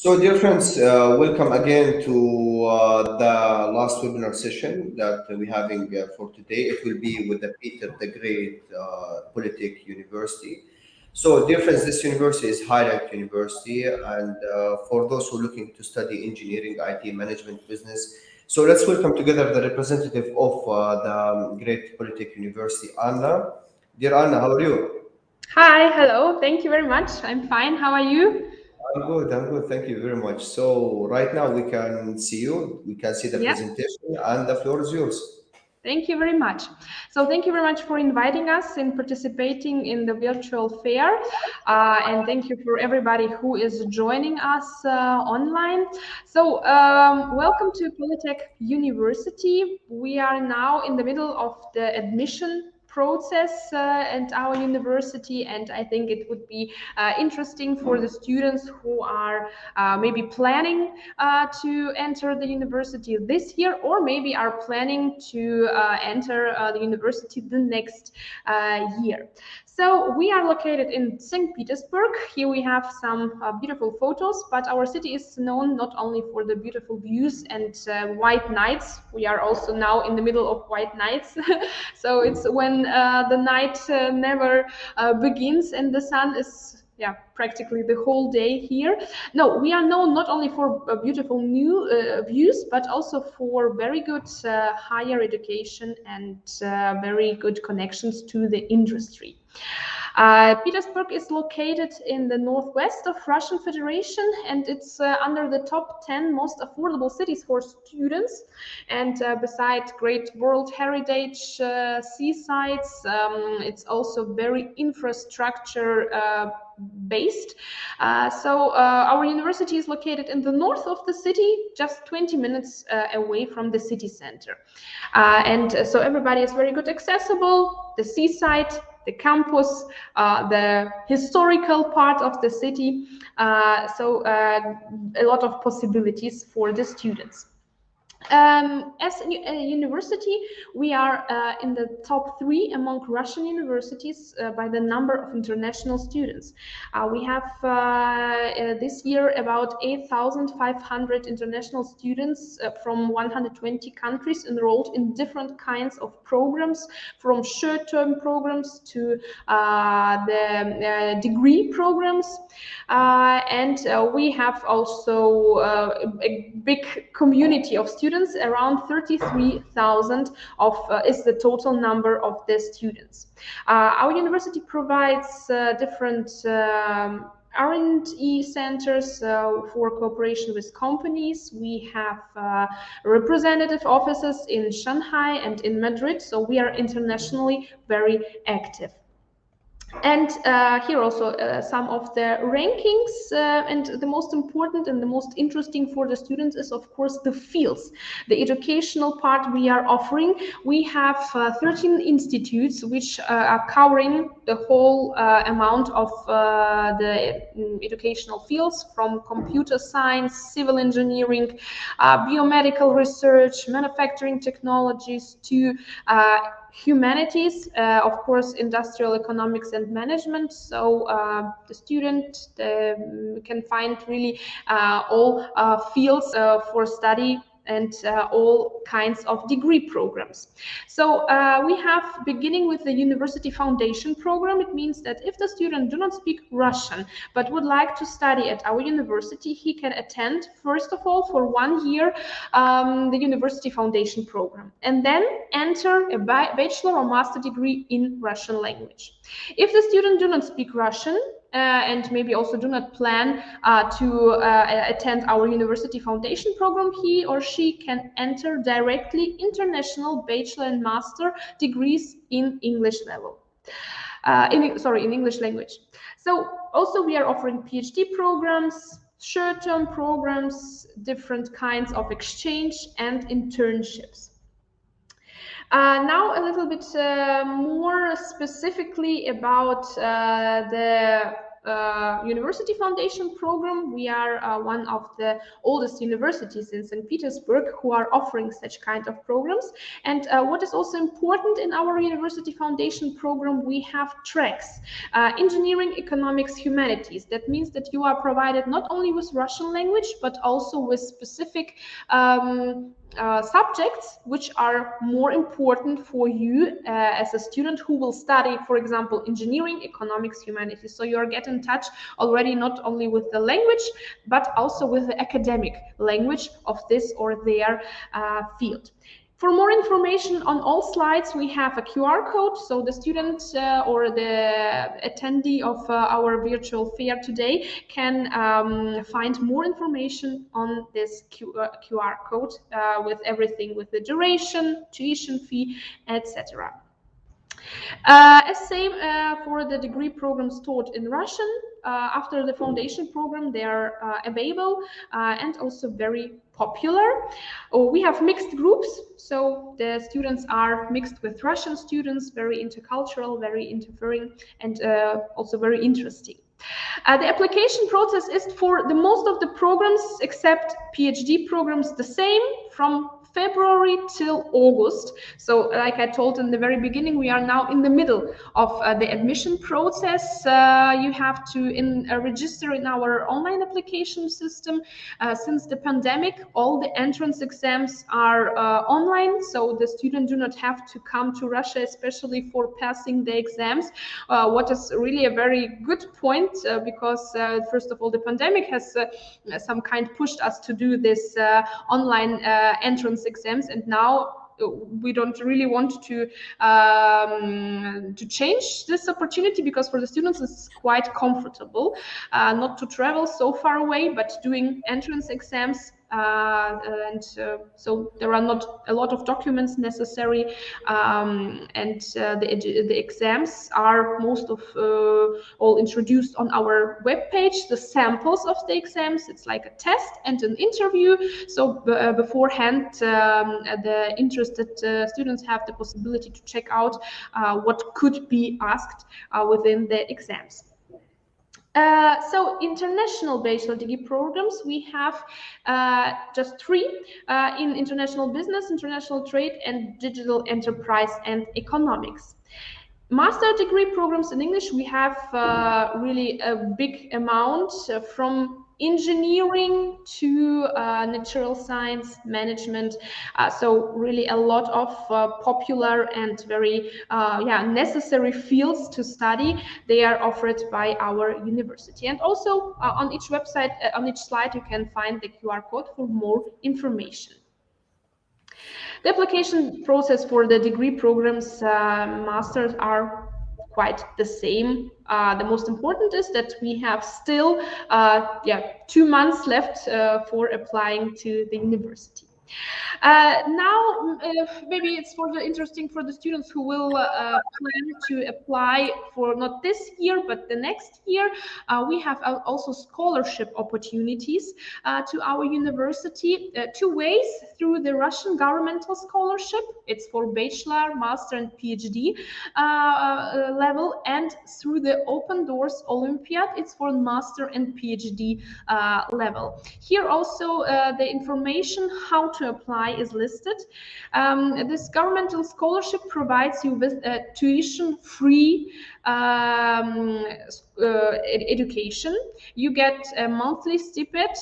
So, dear friends, welcome again to the last webinar session that we're having for today. It will be with the Peter the Great Polytech University. So, dear friends, this university is high-ranked university, and for those who are looking to study engineering, IT, management, business. So, let's welcome together the representative of the Great Polytech University, Anna. Dear Anna, how are you? Hi, hello. Thank you very much. I'm fine. How are you? I'm good. I'm good. Thank you very much. So right now we can see you. We can see the Yep. presentation, and the floor is yours. Thank you very much. So thank you very much for inviting us and participating in the virtual fair. And thank you for everybody who is joining us online. So welcome to Polytech University. We are now in the middle of the admission process at our university, and I think it would be interesting for the students who are maybe planning to enter the university this year, or maybe are planning to enter the university the next year. So we are located in St. Petersburg. Here we have some beautiful photos, but our city is known not only for the beautiful views and white nights. We are also now in the middle of white nights. So it's when the night never begins and the sun is practically the whole day here. No, we are known not only for beautiful new views, but also for very good higher education and very good connections to the industry. Petersburg is located in the northwest of Russian Federation, and it's under the top 10 most affordable cities for students. And besides great World Heritage seasides, it's also very infrastructure based. Our university is located in the north of the city, just 20 minutes away from the city center. So everybody is very good accessible, the seaside, the campus, the historical part of the city. A lot of possibilities for the students. As a university, we are in the top 3 among Russian universities by the number of international students. We have this year about 8,500 international students from 120 countries enrolled in different kinds of programs, from short-term programs to the degree programs. We have also a big community of students. Around 33,000 is the total number of the students. Our university provides different R&E centers for cooperation with companies. We have representative offices in Shanghai and in Madrid, so we are internationally very active. And here also some of the rankings, and the most important and the most interesting for the students is, of course, the fields, the educational part we are offering. We have 13 institutes which are covering the whole amount of the educational fields, from computer science, civil engineering, biomedical research, manufacturing technologies, to humanities, of course, industrial economics and management. So the student can find really all fields for study and all kinds of degree programs. So we have, beginning with the University Foundation program. It means that if the student do not speak Russian but would like to study at our university, he can attend, first of all, for 1 year the University Foundation program, and then enter a bachelor or master degree in Russian language. If the student do not speak Russian, and maybe also do not plan to attend our University Foundation program, he or she can enter directly international bachelor and master degrees in English level. In English language. So also we are offering PhD programs, short-term programs, different kinds of exchange and internships. Now a little bit more specifically about the University Foundation program. We are one of the oldest universities in St. Petersburg who are offering such kind of programs. And what is also important in our University Foundation program, we have tracks, engineering, economics, humanities. That means that you are provided not only with Russian language, but also with specific subjects which are more important for you as a student who will study, for example, engineering, economics, humanities. So you get in touch already not only with the language, but also with the academic language of this or their field. For more information on all slides, we have a QR code, so the student or the attendee of our virtual fair today can find more information on this QR code with everything, with the duration, tuition fee, etc. As same for the degree programs taught in Russian. After the foundation program, they are available and also very popular. We have mixed groups, so the students are mixed with Russian students, very intercultural, very interfering, and also very interesting. The application process is for the most of the programs except PhD programs the same, from February till August. So like I told in the very beginning, we are now in the middle of the admission process. You have to register in our online application system. Since the pandemic, all the entrance exams are online, so the student do not have to come to Russia, especially for passing the exams, what is really a very good point because first of all, the pandemic has some kind pushed us to do this online entrance exams, and now we don't really want to change this opportunity, because for the students it's quite comfortable not to travel so far away, but doing entrance exams. So there are not a lot of documents necessary, and the exams are most of all introduced on our webpage. The samples of the exams, it's like a test and an interview. So beforehand, the interested students have the possibility to check out what could be asked within the exams. So international bachelor degree programs, we have just three in international business, international trade, and digital enterprise and economics. Master degree programs in English, we have really a big amount from engineering to natural science, management. So really a lot of popular and very necessary fields to study. They are offered by our university. And also on each website, on each slide, you can find the QR code for more information. The application process for the degree programs, masters, are quite the same. The most important is that we have still 2 months left for applying to the university. Now, maybe it's interesting for the students who will plan to apply for not this year, but the next year. We have also scholarship opportunities to our university, two ways: through the Russian governmental scholarship, it's for bachelor, master, and PhD level, and through the Open Doors Olympiad, it's for master and PhD level. Here also the information how to apply is listed. This governmental scholarship provides you with tuition-free education. You get a monthly stipend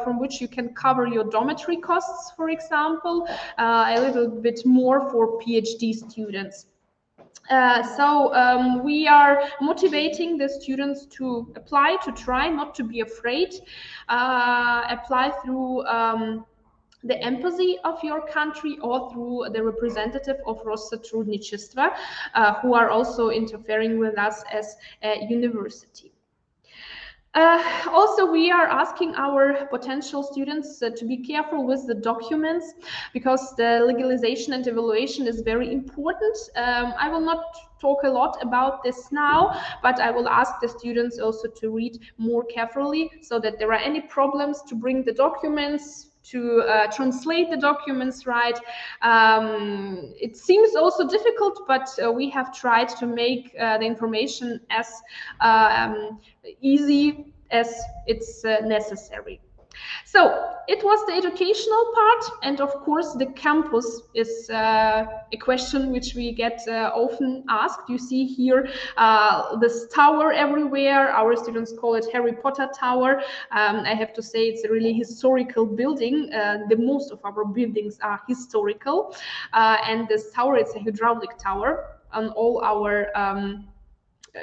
from which you can cover your dormitory costs, for example, a little bit more for PhD students. We are motivating the students to apply, to try, not to be afraid. Apply through the embassy of your country or through the representative of Россотрудничество, who are also interfering with us as a university. Also, we are asking our potential students to be careful with the documents, because the legalization and evaluation is very important. I will not talk a lot about this now, but I will ask the students also to read more carefully, so that there are any problems to bring the documents, to translate the documents right. It seems also difficult, but we have tried to make the information as easy as it's necessary. So it was the educational part, and of course the campus is a question which we get often asked. You see here this tower everywhere. Our students call it Harry Potter Tower. I have to say it's a really historical building. The most of our buildings are historical, and this tower, it's a hydraulic tower on all our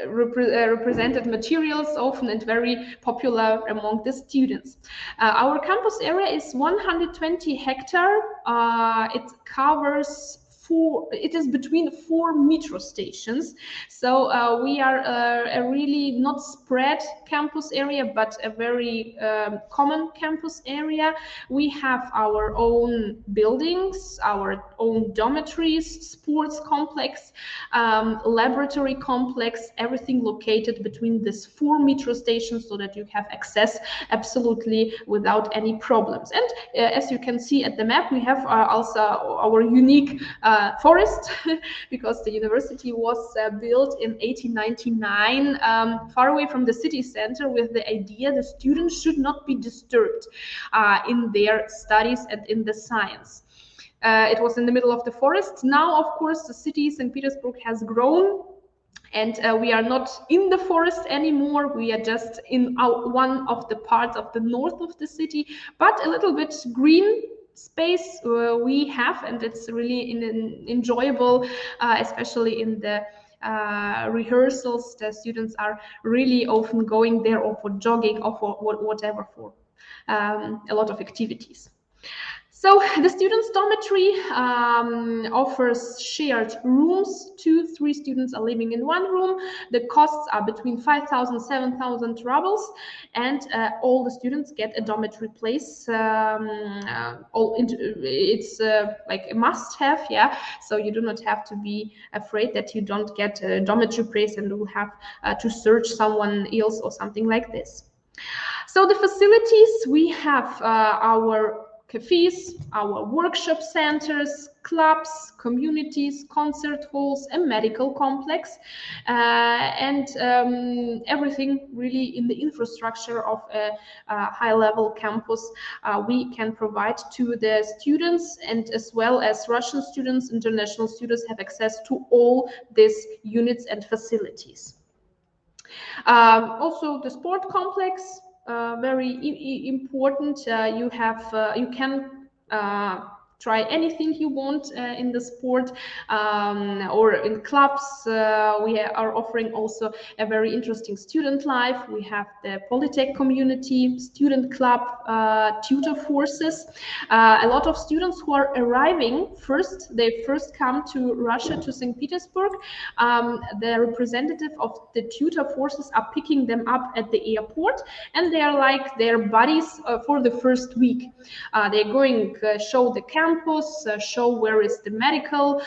represented materials, often and very popular among the students. Our campus area is 120 hectare. It covers it is between 4 metro stations. So we are a really not spread campus area, but a very common campus area. We have our own buildings, our own dormitories, sports complex, laboratory complex, everything located between these 4 metro stations so that you have access absolutely without any problems. And as you can see at the map, we have also our unique forest because the university was built in 1899 far away from the city center with the idea the students should not be disturbed in their studies and in the science. It was in the middle of the forest. Now, of course, the city St. Petersburg has grown, and we are not in the forest anymore. We are just in one of the parts of the north of the city, but a little bit green space we have, and it's really enjoyable, especially in the rehearsals. The students are really often going there, or for jogging, or for whatever, for a lot of activities. So the students' dormitory offers shared rooms. 2-3 students are living in one room. The costs are between 5,000 and 7,000 rubles, and all the students get a dormitory place. It's like a must-have, yeah. So you do not have to be afraid that you don't get a dormitory place and will have to search someone else or something like this. So the facilities, we have our cafes, our workshop centers, clubs, communities, concert halls, a medical complex, and everything really in the infrastructure of a high-level campus we can provide to the students, and as well as Russian students, international students have access to all these units and facilities. Also the sport complex, very important. You can try anything you want in the sport or in clubs. We are offering also a very interesting student life. We have the Polytech community, student club, tutor forces. A lot of students who are arriving they first come to Russia, to St. Petersburg. The representative of the tutor forces are picking them up at the airport, and they are like their buddies for the first week. They're going show the campus, show where is the medical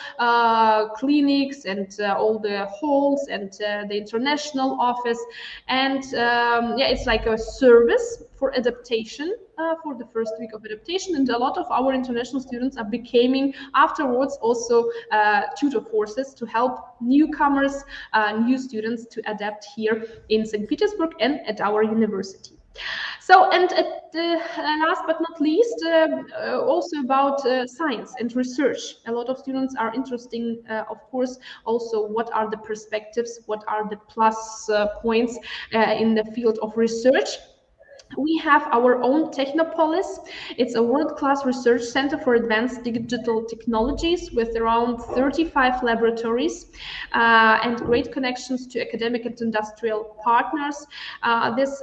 clinics and all the halls and the international office. And yeah, it's like a service for adaptation, for the first week of adaptation. And a lot of our international students are becoming afterwards also tutor forces to help newcomers, new students to adapt here in St. Petersburg and at our university. So, and at the last but not least, also about science and research. A lot of students are interested, of course, also what are the perspectives, what are the plus points in the field of research. We have our own Technopolis. It's a world-class research center for advanced digital technologies with around 35 laboratories and great connections to academic and industrial partners. This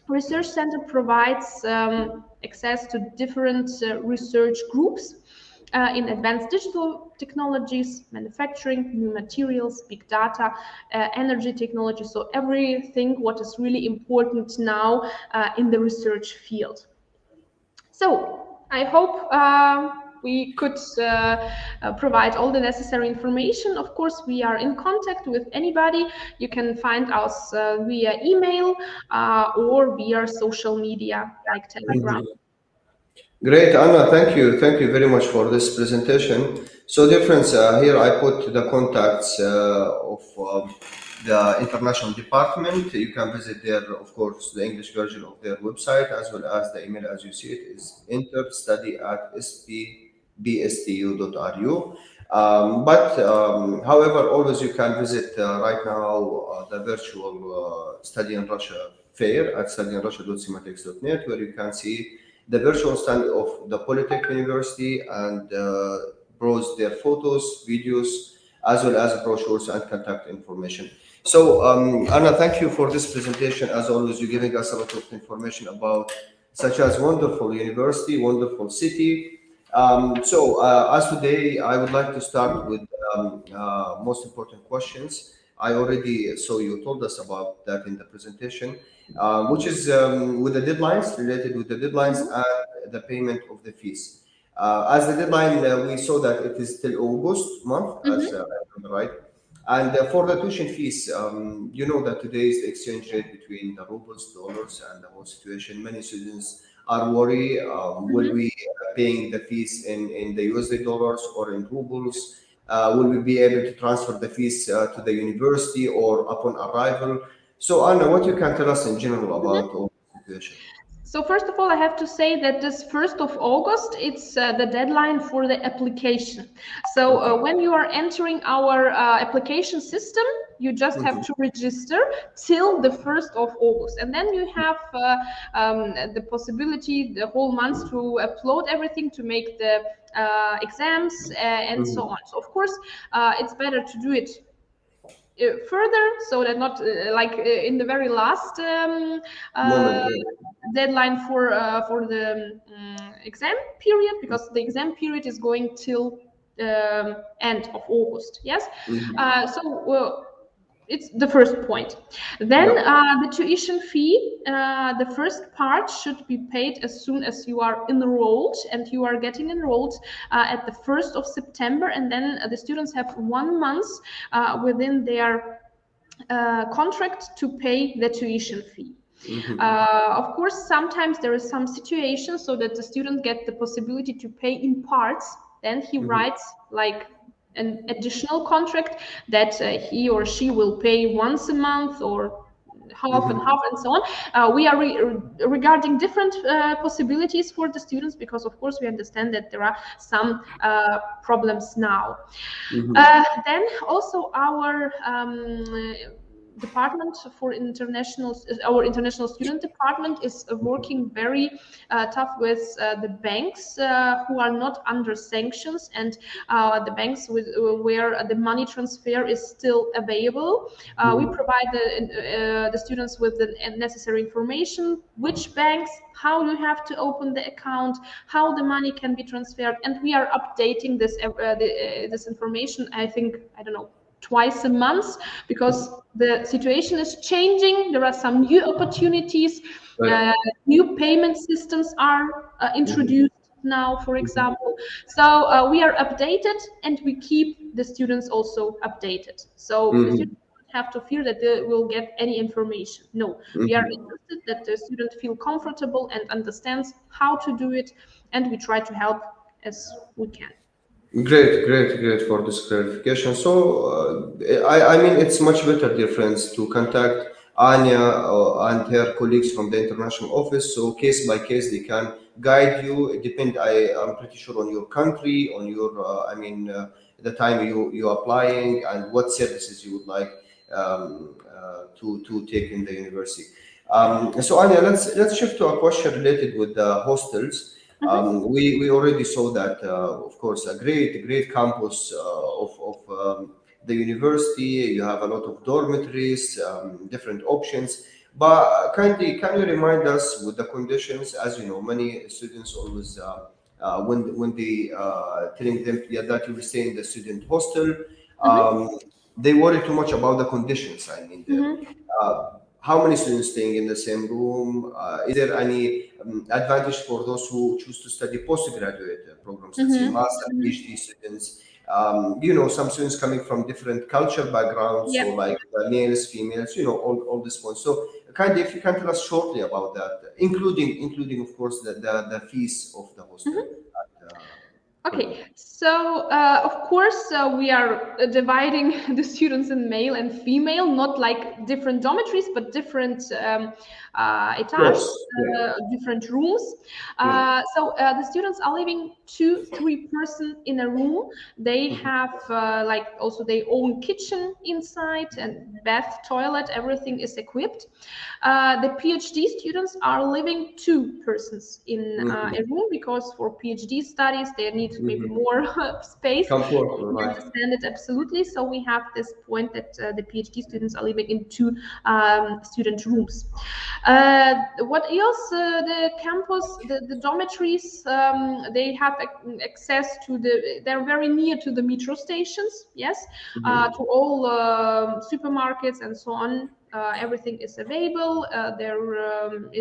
research center provides access to different research groups in advanced digital technologies, manufacturing, new materials, big data, energy technology. So everything what is really important now in the research field. So I hope we could provide all the necessary information. Of course, we are in contact with anybody. You can find us via email or via social media like Telegram. Great, Anna. Thank you very much for this presentation. So, dear friends, here I put the contacts of the international department. You can visit there, of course, the English version of their website, as well as the email as you see it is interstudy@spbstu.ru. However, always you can visit right now the virtual Study in Russia fair at studyinrussia.simatex.net, where you can see the virtual stand of the Polytech University and browse their photos, videos, as well as brochures and contact information. So, Anna, thank you for this presentation. As always, you're giving us a lot of information about such as wonderful university, wonderful city. As today, I would like to start with most important questions. I already saw you told us about that in the presentation, which is with the deadlines, related with the deadlines Mhm, and the payment of the fees. As the deadline, we saw that it is till August month, as mhm, I remember right. And for the tuition fees, you know that today is the exchange rate between the rubles, dollars, and the whole situation. Many students are worried, will mhm. we paying the fees in the USD dollars or in rubles? Will we be able to transfer the fees to the university or upon arrival? So, Anna, what you can tell us in general about all the situation? So first of all, I have to say that this 1st of August, it's the deadline for the application. So Okay. when you are entering our application system, you just have Mhm, to register till the 1st of August. And then you have the possibility the whole month to upload everything to make the exams and so mhm. on. So of course, it's better to do it further so that not in the very last uh, Moment, yeah. deadline for the exam period, because the exam period is going till end of August. Yes. Mhm. It's the first point. Then Yep. the tuition fee, the first part should be paid as soon as you are enrolled, and you are getting enrolled at the 1st of September, and then the students have 1 month within their contract to pay the tuition fee. Mhm. Of course, sometimes there is some situation so that the student get the possibility to pay in parts. Then he Mhm. writes like an additional contract that he or she will pay once a month or half and Mhm. half and so on. We are regarding different possibilities for the students, because of course we understand that there are some problems now. Mhm. Then also our department for our international student department is working very tough with the banks who are not under sanctions, and the banks where the money transfer is still available. We Mhm. provide the students with the necessary information, which banks, how you have to open the account, how the money can be transferred, and we are updating this information. I think, I don't know, twice a month, because the situation is changing. There are some new opportunities. Right. uh, New payment systems are Mhm. introduced now, for Mhm. example. So we are updated, and we keep the students also updated. So the Mhm. students don't have to fear that they will get any information. No, we are Mhm. interested that the student feel comfortable and understands how to do it, and we try to help as we can. Great for this clarification. So, I mean, it's much better, dear friends, to contact Anya and her colleagues from the international office. So, case by case, they can guide you. It depend, I'm pretty sure, on your country, on your, the time you applying and what services you would like to take in the university. So, Anya, let's shift to a question related with the hostels. Mhm, We already saw that, of course, a great campus of the university. You have a lot of dormitories, different options. But kindly, can you remind us with the conditions? As you know, many students always, when they telling them, yeah, that you will stay in the student hostel, mhm, um, they worry too much about the conditions. I mean, mhm, how many students staying in the same room? Is there any advantage for those who choose to study postgraduate programs, let's say mhm, master, mhm. PhD students? You know, some students coming from different culture backgrounds, Yeah. so like males, females, you know, all these points. So, if you can tell us shortly about that, including of course the fees of the hostel at Okay, Polytech. so of course we are dividing the students in male and female, not like different dormitories, but different etages, Yes. Yeah. different rooms. Yeah. So the students are living two, three-person in a room. They Mhm. have like also their own kitchen inside and bath, toilet, everything is equipped. The PhD students are living two persons in Mhm. a room because for PhD studies they need maybe Mhm. more space. Comfort, We right? understand it absolutely. So we have this point that the PhD students are living in two student rooms. What else? The campus, the dormitories, they have access to they're very near to the metro stations, yes, to all supermarkets and so on. Everything is available. There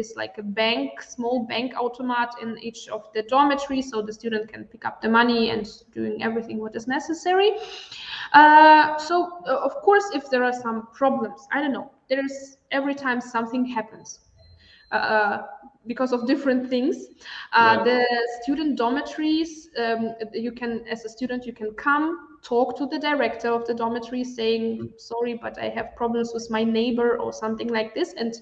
is like a bank, small bank automat in each of the dormitories, so the student can pick up the money and doing everything what is necessary. Of course, if there are some problems, I don't know. There's every time something happens uh, because of different things. Right. The student dormitories, you can, as a student, you can come talk to the director of the dormitory saying, sorry, but I have problems with my neighbor or something like this. And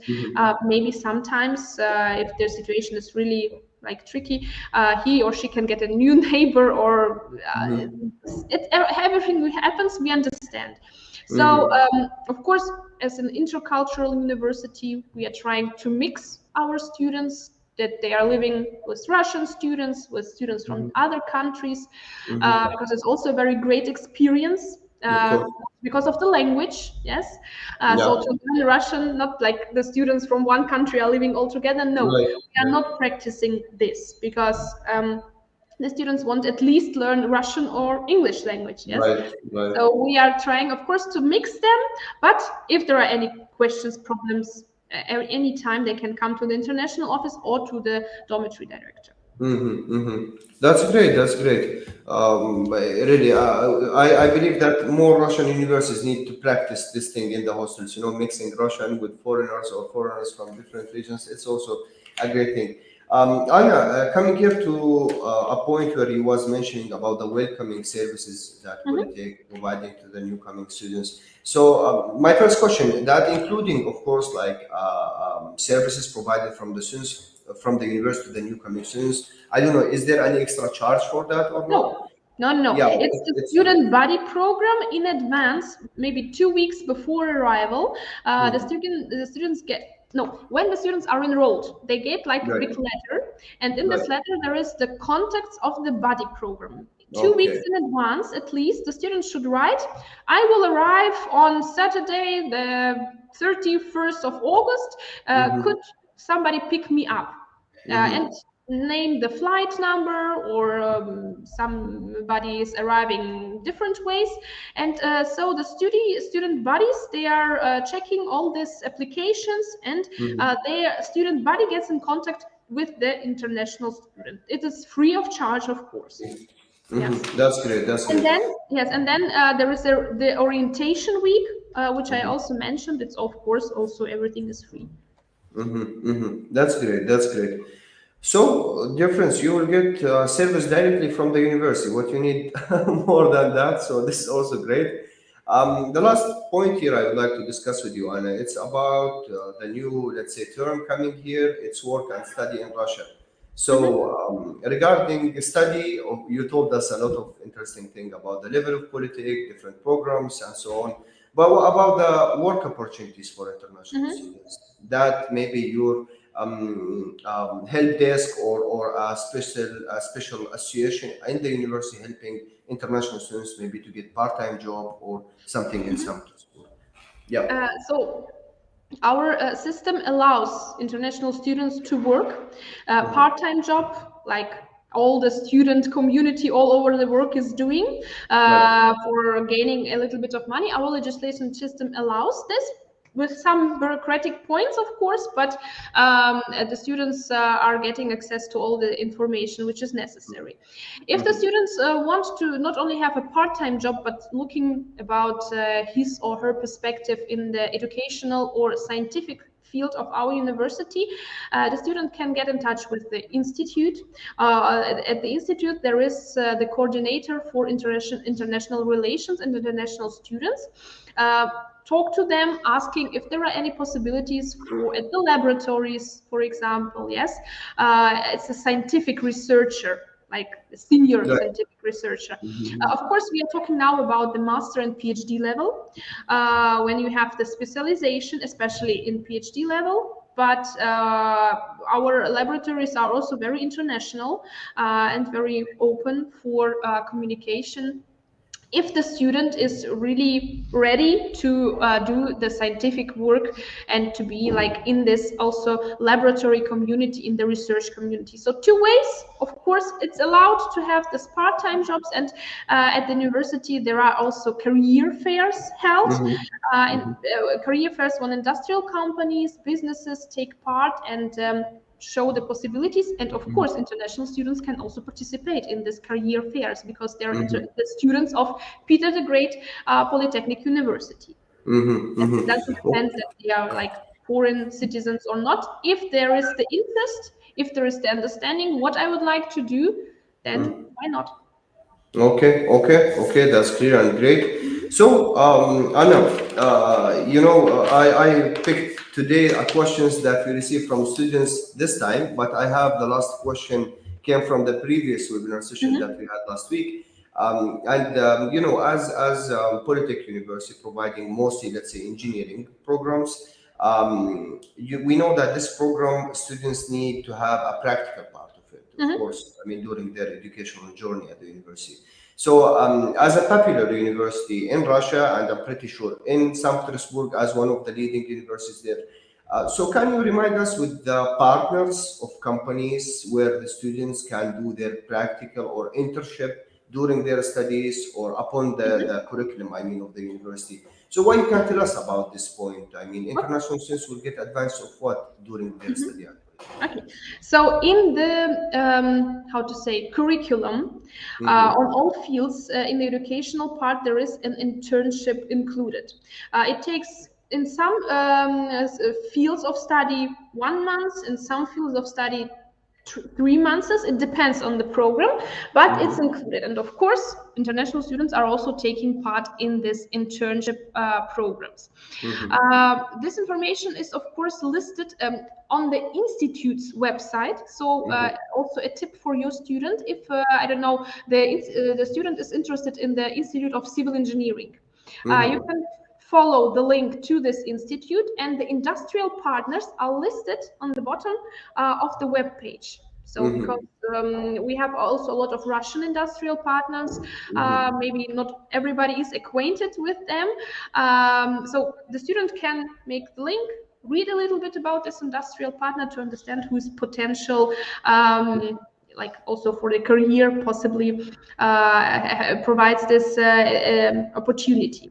maybe sometimes if their situation is really like tricky, he or she can get a new neighbor or everything happens, we understand. So, of course, as an intercultural university, we are trying to mix our students that they are living with Russian students, with students from other countries, because it's also a very great experience. Of course. Because of the language, yes. So Yeah. to learn Russian, not like the students from one country are living all together. No, Right. we are not practicing this because the students want at least learn Russian or English language, yes. Right. Right. So we are trying, of course, to mix them. But if there are any questions, problems, any time they can come to the international office or to the dormitory director. That's great. That's great. Really, I believe that more Russian universities need to practice this thing in the hostels. Mixing Russian with foreigners or foreigners from different regions. It's also a great thing. Anya, coming here to a point where you was mentioning about the welcoming services that Mhm. Polytech providing to the new coming students. So, my first question, that including, of course, like services provided from the students from the university to the new coming students. I don't know, is there any extra charge for that or not? No, no, no. Yeah, It's the it's. student body program in advance, maybe 2 weeks before arrival. Mhm. The students get no. When the students are enrolled, they get like a Right, big letter, and in right. this letter there is the contacts of the body program. 2 weeks Okay. in advance, at least, the students should write, "I will arrive on Saturday, the 31st of August. Could somebody pick me up?" And name the flight number or somebody is arriving different ways, and so the student bodies, they are checking all these applications, and their student body gets in contact with the international student. It is free of charge, of course. Yes. That's great. That's And great. then, yes, and then there is the orientation week, which I also mentioned. It's of course also everything is free. That's great. That's great. So, difference, you will get service directly from the university. What you need more than that. So, this is also great. The last point here I would like to discuss with you, Anna, it's about the new, let's say, term coming here. It's work and study in Russia. Mhm. So, regarding study, you told us a lot of interesting thing about the level of politics, different programs, and so on. But what about the work opportunities for international Mhm. students? That maybe your help desk or a special association in the university helping international students maybe to get part-time job or something in some school. Yeah. So our system allows international students to work part-time job, like all the student community all over the world is doing, Right. for gaining a little bit of money. Our legislation system allows this with some bureaucratic points, of course, but the students are getting access to all the information which is necessary. If the students want to not only have a part-time job, but looking about his or her perspective in the educational or scientific field of our university, the student can get in touch with the institute. At the institute, there is the coordinator for international relations and international students. Talk to them, asking if there are any possibilities for at the laboratories, for example. Yes, it's a scientific researcher, like a senior Right. scientific researcher. Mhm. Of course, we are talking now about the master and PhD level, when you have the specialization, especially in PhD level. But our laboratories are also very international and very open for communication if the student is really ready to do the scientific work and to be like in this also laboratory community, in the research community. So two ways. Of course, it's allowed to have this part-time jobs, and at the university there are also career fairs held. Mhm. Career fairs when industrial companies, businesses take part and show the possibilities, and of course international students can also participate in these career fairs because they're the students of Peter the Great Polytechnic University. Mhm. It Mhm. doesn't depend that they are like foreign citizens or not. If there is the interest, if there is the understanding what I would like to do, then why not? Okay, okay, okay. That's clear and great. So, Anna, I picked today questions that we received from students this time, but I have the last question came from the previous webinar session that Mhm. we had last week. As Polytech University providing mostly, let's say, engineering programs, we know that this program students need to have a practical part of it, of Mhm. course. I mean, during their educational journey at the university. So, as a popular university in Russia, and I'm pretty sure in St. Petersburg as one of the leading universities there, so can you remind us with the partners of companies where the students can do their practical or internship during their studies or upon the curriculum, I mean, of the university? So what you can tell us about this point? I mean, Okay. international students will get advice of what during their Mhm. study at Polytech? Okay, so in the how to say curriculum, on all fields in the educational part, there is an internship included. It takes in some fields of study 1 month, in some fields of study 3 months. It depends on the program, but it's included. And of course, international students are also taking part in this internship programs. This information is, of course, listed on the institute's website. So, also a tip for your student: if I don't know, the student is interested in the Institute of Civil Engineering, you can follow the link to this institute, and the industrial partners are listed on the bottom of the web page. So, because we have also a lot of Russian industrial partners, maybe not everybody is acquainted with them. So the student can make the link, read a little bit about this industrial partner to understand who's potential, like also for the career, possibly provides this opportunity.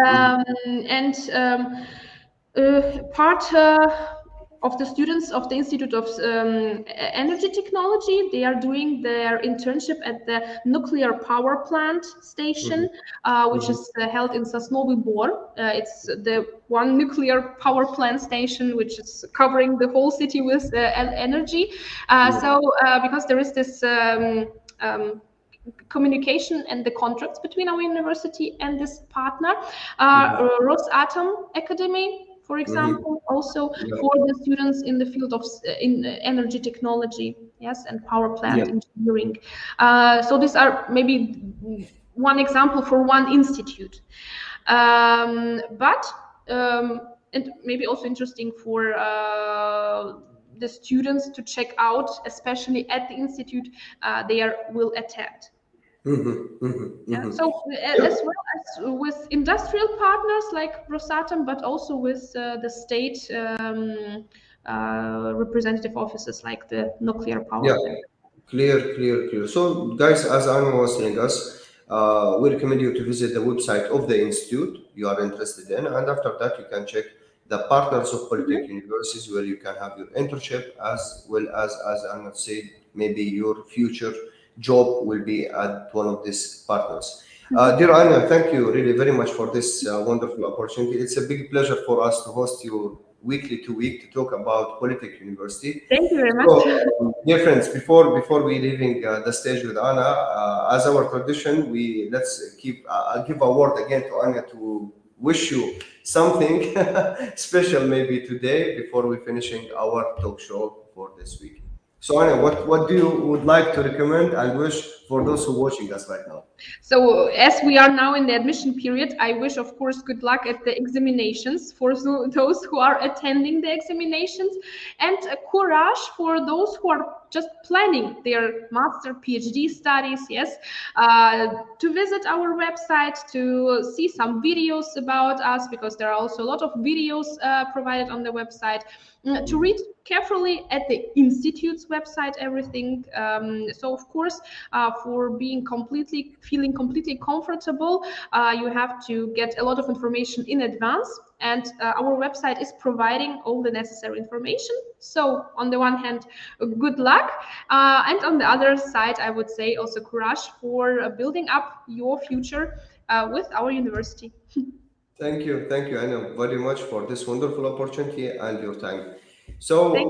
And part of the students of the Institute of Energy Technology, they are doing their internship at the nuclear power plant station, which is held in Sosnovyy Bor. It's the one nuclear power plant station which is covering the whole city with energy. Because there is this communication and the contracts between our university and this partner. Rosatom Academy, for example, also Yeah. for the students in the field of in energy technology, yes, and power Yeah. plant engineering. So these are maybe one example for one institute. But and maybe also interesting for the students to check out, especially at the institute they will attend. Yeah. So Yeah. as well as with industrial partners like Rosatom, but also with the state representative offices like the nuclear power Yeah, plant. clear, clear, clear. So, guys, as Anna was telling us, we recommend you to visit the website of the institute you are interested in, and after that, you can check the partners of Polytech Mhm. universities where you can have your internship, as well as Anna said, maybe your future job will be at one of these partners. Dear Anna, thank you really very much for this wonderful opportunity. It's a big pleasure for us to host you weekly to week to talk about Polytech University. Thank you very much. So, dear friends, before we leaving the stage with Anna, as our tradition, we let's keep give a word again to Anna to wish you something special maybe today before we finishing our talk show for this week. So Anna, what do you would like to recommend and wish for those who watching us right now? So, as we are now in the admission period, I wish, of course, good luck at the examinations for those who are attending the examinations, and courage for those who are just planning their master PhD studies. Yes, to visit our website to see some videos about us, because there are also a lot of videos provided on the website. To read carefully at the institute's website everything. So of course, for being feeling completely comfortable, you have to get a lot of information in advance, and our website is providing all the necessary information. So on the one hand, good luck, and on the other side, I would say also courage for building up your future with our university. Thank you, Anna, very much for this wonderful opportunity and your time. Thank So